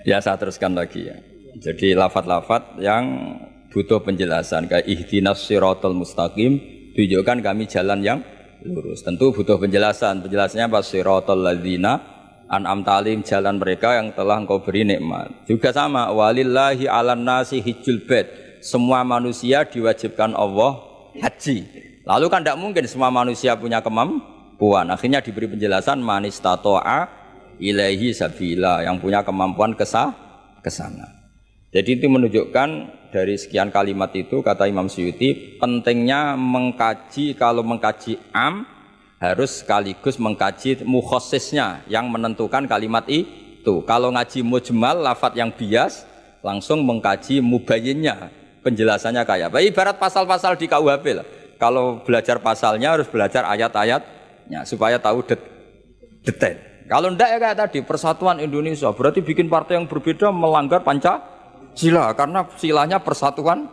Ya saya teruskan lagi ya. Jadi lafat-lafat yang butuh penjelasan kayak ihdinas siratal mustaqim, tunjukkan kami jalan yang lurus. Tentu butuh penjelasan. Penjelasannya apa? Siratal ladzina an'amta 'alaihim, jalan mereka yang telah Engkau beri nikmat. Juga sama, walillahi 'alan nasi hijjul bait. Semua manusia diwajibkan Allah haji. Lalu kan tidak mungkin semua manusia punya kemampuan. Akhirnya diberi penjelasan manistata'a ilaihi sabila, yang punya kemampuan ke sana. Jadi itu menunjukkan dari sekian kalimat itu, kata Imam Suyuti, pentingnya mengkaji, kalau mengkaji harus sekaligus mengkaji mukhassisnya yang menentukan kalimat itu. Kalau ngaji mujmal, lafadz yang bias, langsung mengkaji mubayyinnya, penjelasannya kayak apa. Ibarat pasal-pasal di KUHP lah. Kalau belajar pasalnya harus belajar ayat-ayatnya supaya tahu detail. Kalau enggak ya kayak tadi, Persatuan Indonesia berarti bikin partai yang berbeda melanggar Pancasila karena silanya persatuan.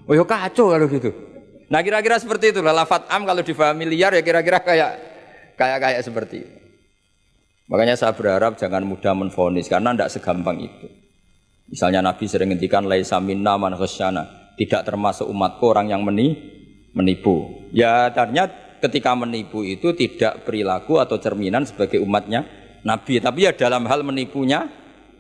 Oh ya kacau kalau gitu. Nah kira-kira seperti itu lah lafadz kalau difahami liar ya kira-kira kayak seperti itu. Makanya saya berharap jangan mudah menvonis karena tidak segampang itu. Misalnya Nabi sering ngendikan laisa minna man khasyana, tidak termasuk umatku orang yang menipu. Ya ternyata ketika menipu itu tidak perilaku atau cerminan sebagai umatnya Nabi, tapi ya dalam hal menipunya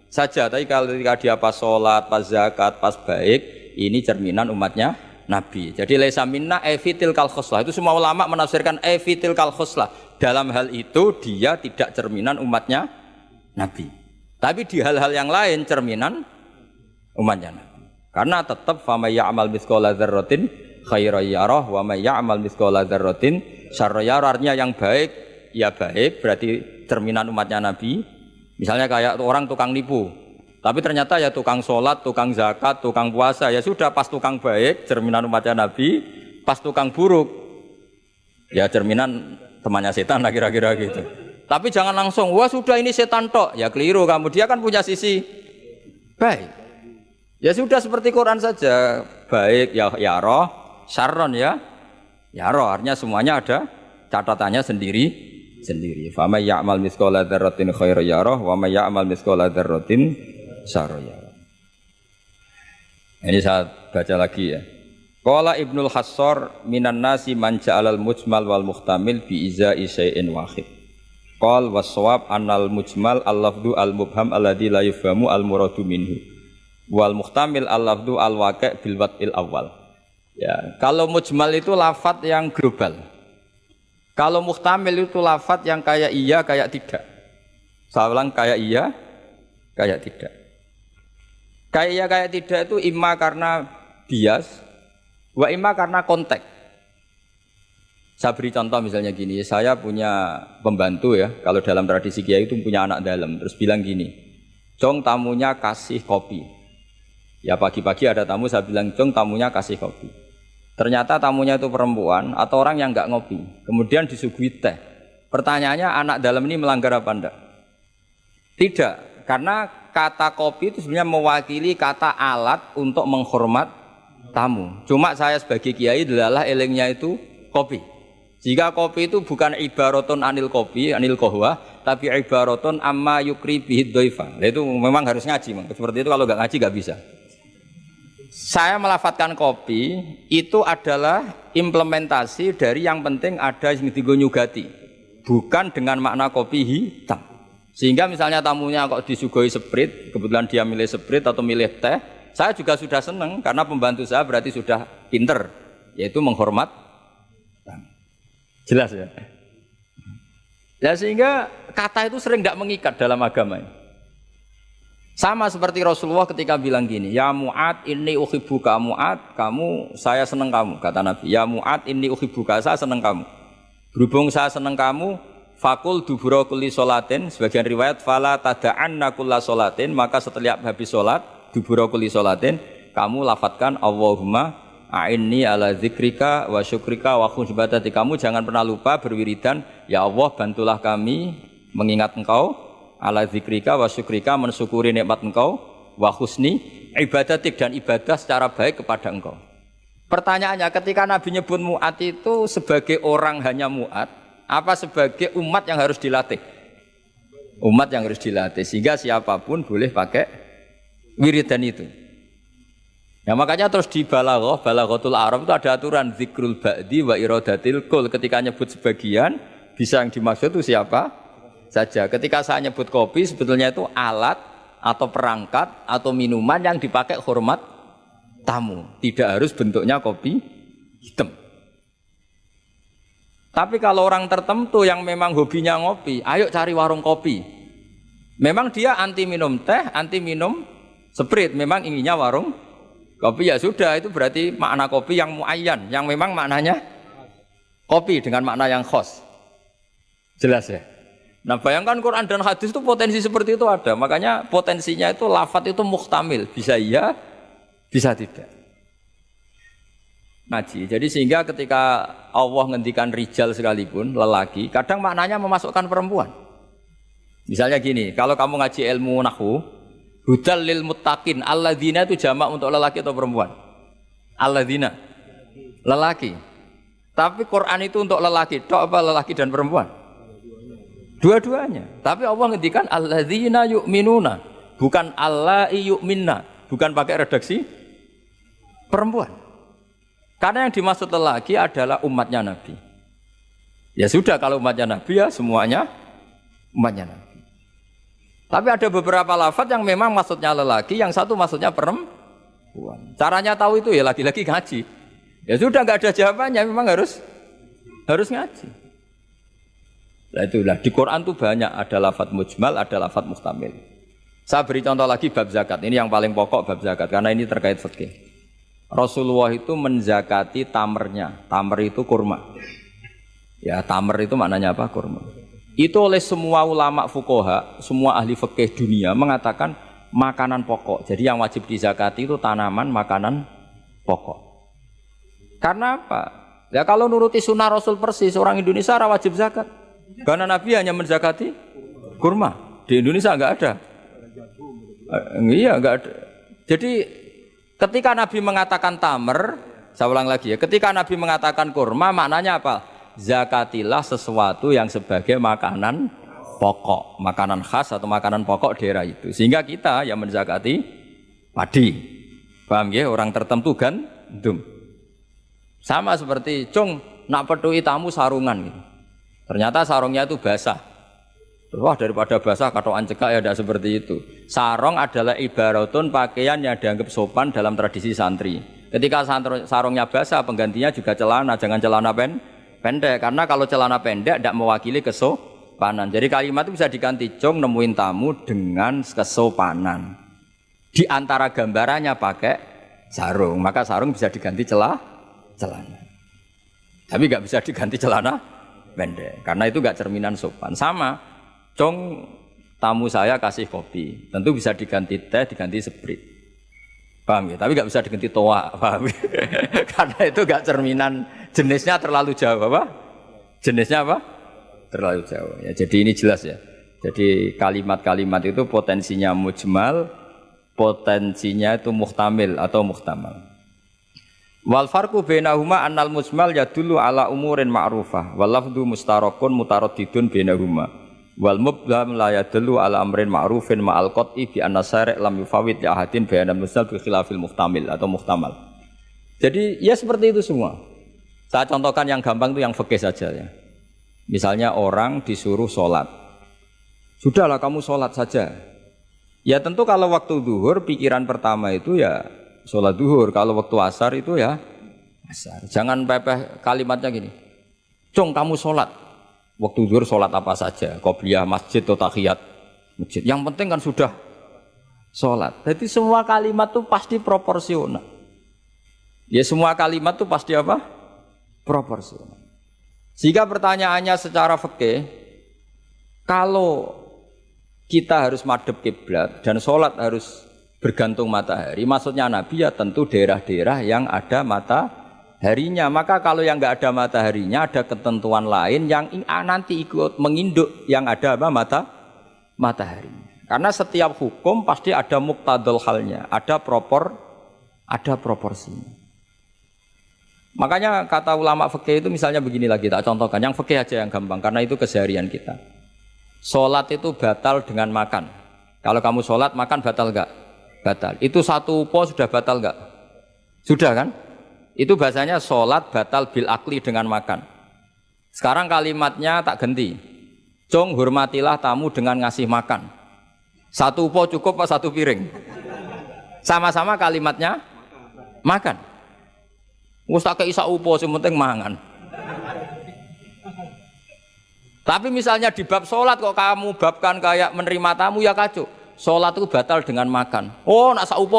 saja. Tapi kalau ketika dia pas sholat, pas zakat, pas baik, ini cerminan umatnya Nabi. Jadi laisa minna evitil kal khoslah. Itu semua ulama menafsirkan evitil kal khoslah. Dalam hal itu dia tidak cerminan umatnya Nabi. Tapi di hal-hal yang lain cerminan umatnya Nabi. Karena tetap fama ya'mal mithqala dzarratin khairan yarah wa may ya'mal mithqala dzarratin syarran yarah. Artinya yang baik ya baik, berarti cerminan umatnya Nabi. Misalnya kayak orang tukang nipu, tapi ternyata ya tukang sholat, tukang zakat, tukang puasa, ya sudah pas tukang baik cerminan umatnya Nabi, pas tukang buruk ya cerminan temannya setan lah kira-kira gitu. Tapi jangan langsung wah sudah ini setan tok, ya keliru kamu, dia kan punya sisi baik. Ya sudah seperti Quran saja, baik ya roh, syarron ya roh, artinya semuanya ada catatannya sendiri. Fa may ya'mal mithqala dzarratin khairan yarah wa may ya'mal mithqala dzarratin syarran yarah. Ini saya baca lagi ya. Qala Ibnul Hassar minan nasi man ja'alal mujmal wal muhtamil bi izai syai'in wahid. Qal was-shawab annal mujmal al-lafdhu al-mubham alladhi la yufhamu al-muradu minhu. Wal muhtamil al-lafdhu al-waqi' bil wad'il awal. Ya, kalau mujmal itu lafadz yang global. Kalau muhtamil itu lafadz yang kayak iya, kayak tidak. Saya ulang, kayak iya, kayak tidak. Kayak iya, kayak tidak itu imma karena bias, wa imma karena konteks. Saya beri contoh misalnya gini, saya punya pembantu ya, kalau dalam tradisi kiai itu punya anak dalam, terus bilang gini, Jong tamunya kasih kopi. Ya pagi-pagi ada tamu, saya bilang Jong tamunya kasih kopi. Ternyata tamunya itu perempuan atau orang yang enggak ngopi. Kemudian disuguhi teh. Pertanyaannya anak dalam ini melanggar apa enggak? Tidak, karena kata kopi itu sebenarnya mewakili kata alat untuk menghormat tamu. Cuma saya sebagai kiai adalah elingnya itu kopi. Jika kopi itu bukan ibaratun anil kopi, anil kohwa, tapi ibaratun amma yukri bihid doifa. Itu memang harus ngaji. Seperti itu kalau enggak ngaji enggak bisa. Saya melafatkan kopi itu adalah implementasi dari yang penting ada yang digonyugati, bukan dengan makna kopi hitam. Sehingga misalnya tamunya kok disuguhi sprit, kebetulan dia milih sprit atau milih teh, saya juga sudah senang karena pembantu saya berarti sudah pinter, yaitu menghormat. Jelas ya. Ya sehingga kata itu sering tidak mengikat dalam agama ini. Sama seperti Rasulullah ketika bilang gini, ya Mu'ad inni uhibbuka Mu'ad, kamu saya senang kamu, kata Nabi. Ya Mu'ad inni uhibbuka, saya senang kamu. Berhubung saya senang kamu, fakul dubura kulli sholatin, sebagian riwayat fala tada'anna kulla sholatin, maka setelah habis sholat dubura kulli sholatin, kamu lafadzkan Allahumma a'inni ala dzikrika wa syukrika wa husni ibadati. Kamu jangan pernah lupa berwiridan, ya Allah bantulah kami mengingat Engkau, ala zikrika wa syukrika, mensyukuri nikmat Engkau, wa husni ibadatik, dan ibadah secara baik kepada Engkau. Pertanyaannya, ketika Nabi nyebut Mu'ad itu sebagai orang hanya Mu'ad, apa sebagai umat yang harus dilatih? Umat yang harus dilatih, sehingga siapapun boleh pakai wiridan itu. Ya makanya terus di balaghatul Arab itu ada aturan zikrul ba'di wa iradatil kul. Ketika nyebut sebagian, bisa yang dimaksud itu siapa saja. Ketika saya nyebut kopi, sebetulnya itu alat atau perangkat atau minuman yang dipakai hormat tamu. Tidak harus bentuknya kopi hitam. Tapi kalau orang tertentu yang memang hobinya ngopi, ayo cari warung kopi. Memang dia anti minum teh, anti minum sprit, memang inginnya warung kopi, ya sudah, itu berarti makna kopi yang muayyan, yang memang maknanya kopi dengan makna yang khos. Jelas ya? Nah bayangkan Quran dan hadis itu potensi seperti itu ada. Makanya potensinya itu lafadz itu muhtamil. Bisa iya, bisa tidak. Ngaji. Jadi sehingga ketika Allah ngendikan rijal sekalipun, lelaki, kadang maknanya memasukkan perempuan. Misalnya gini, kalau kamu ngaji ilmu nahwu, hudal lil muttaqin, alladzina itu jamak untuk lelaki atau perempuan? Alladzina, lelaki. Tapi Quran itu untuk lelaki, tok apa lelaki dan perempuan? Dua-duanya. Tapi Allah ngendikan alladzina yu'minuna, bukan allai yu'minna, bukan pakai redaksi perempuan. Karena yang dimaksud lelaki adalah umatnya Nabi. Ya sudah, kalau umatnya Nabi ya semuanya umatnya Nabi. Tapi ada beberapa lafadz yang memang maksudnya lelaki, yang satu maksudnya perempuan. Caranya tahu itu ya lagi-lagi ngaji. Ya sudah, nggak ada jawabannya, memang harus ngaji. Nah itulah di Quran tuh banyak ada lafadz mujmal, ada lafadz muhtamil. Saya beri contoh lagi bab zakat. Ini yang paling pokok bab zakat karena ini terkait fikih. Rasulullah itu menzakati tamernya. Tamer itu kurma. Ya, tamer itu maknanya apa? Kurma. Itu oleh semua ulama fuqaha, semua ahli fikih dunia mengatakan makanan pokok. Jadi yang wajib dizakati itu tanaman, makanan pokok. Karena apa? Ya kalau nuruti sunnah Rasul persis, orang Indonesia wajib zakat. Karena Nabi hanya menzakati kurma. Di Indonesia enggak ada. Iya, enggak ada. Jadi ketika Nabi mengatakan tamer, saya ulang lagi ya, ketika Nabi mengatakan kurma, maknanya apa? Zakatilah sesuatu yang sebagai makanan pokok, makanan khas atau makanan pokok daerah itu. Sehingga kita yang menzakati padi. Paham ya? Orang tertentu gandum. Sama seperti cung nak pedui tamu sarungan gitu. Ternyata sarungnya itu basah. Wah, daripada basah katokan cekak ya, tidak seperti itu. Sarung adalah ibaratun pakaian yang dianggap sopan dalam tradisi santri. Ketika sarungnya basah, penggantinya juga celana, jangan celana pendek. Karena kalau celana pendek tidak mewakili kesopanan. Jadi kalimat itu bisa diganti, cung nemuin tamu dengan kesopanan. Di antara gambarannya pakai sarung, maka sarung bisa diganti celana. Tapi nggak bisa diganti celana pendek, karena itu nggak cerminan sopan. Sama. Cong tamu saya kasih kopi, tentu bisa diganti teh, diganti sprit, paham ya? Tapi nggak bisa diganti toa, paham ya? Karena itu nggak cerminan, jenisnya terlalu jauh, apa? Jenisnya apa? Terlalu jauh. Ya, jadi ini jelas ya. Jadi kalimat-kalimat itu potensinya mujmal, potensinya itu muhtamil atau muhtamal. Wal farqu bainahuma annal mujmal yadullu ala umurin ma'rufah, wal lafdhu mustarakun mutaraddidun bainahuma. Wal mubham la yadullu ala amrin ma'rufin ma'al qat'i bi anna syari' lam yufawwid li ahadin bayanan musnad bi khilafil muhtamil atau muhtamal. Jadi ya seperti itu semua. Saya contohkan yang gampang itu yang fikih saja ya. Misalnya orang disuruh sholat. Sudahlah kamu sholat saja. Ya tentu kalau waktu zuhur pikiran pertama itu ya sholat zuhur. Kalau waktu asar itu ya asar. Jangan pepeh kalimatnya gini. Cung kamu sholat. Waktu zuhur sholat apa saja, qobliyah masjid atau tahiyat masjid. Yang penting kan sudah sholat. Jadi semua kalimat itu pasti proporsional. Ya semua kalimat itu pasti apa? Proporsional. Sehingga pertanyaannya secara fikih, kalau kita harus madhep kiblat dan sholat harus bergantung matahari, maksudnya Nabi ya tentu daerah-daerah yang ada mataharinya. Maka kalau yang nggak ada mataharinya, ada ketentuan lain yang nanti ikut menginduk yang ada apa? Matahari. Karena setiap hukum pasti ada muqtadul halnya, ada proporsinya. Makanya kata ulama fikih itu misalnya begini lagi, tak contohkan yang fikih aja yang gampang karena itu keseharian kita. Sholat itu batal dengan makan. Kalau kamu sholat makan batal enggak? batal. Itu satu upo sudah batal enggak? Sudah kan? Itu bahasanya sholat batal bil akli dengan makan. Sekarang kalimatnya tak ganti. Cung hormatilah tamu dengan ngasih makan. Satu upo cukup apa satu piring? Sama-sama kalimatnya makan. Wis tak kei sak upo sing penting mangan. Tapi misalnya di bab sholat kok kamu babkan kayak menerima tamu ya kacau. Sholat itu batal dengan makan. Oh nak sak upo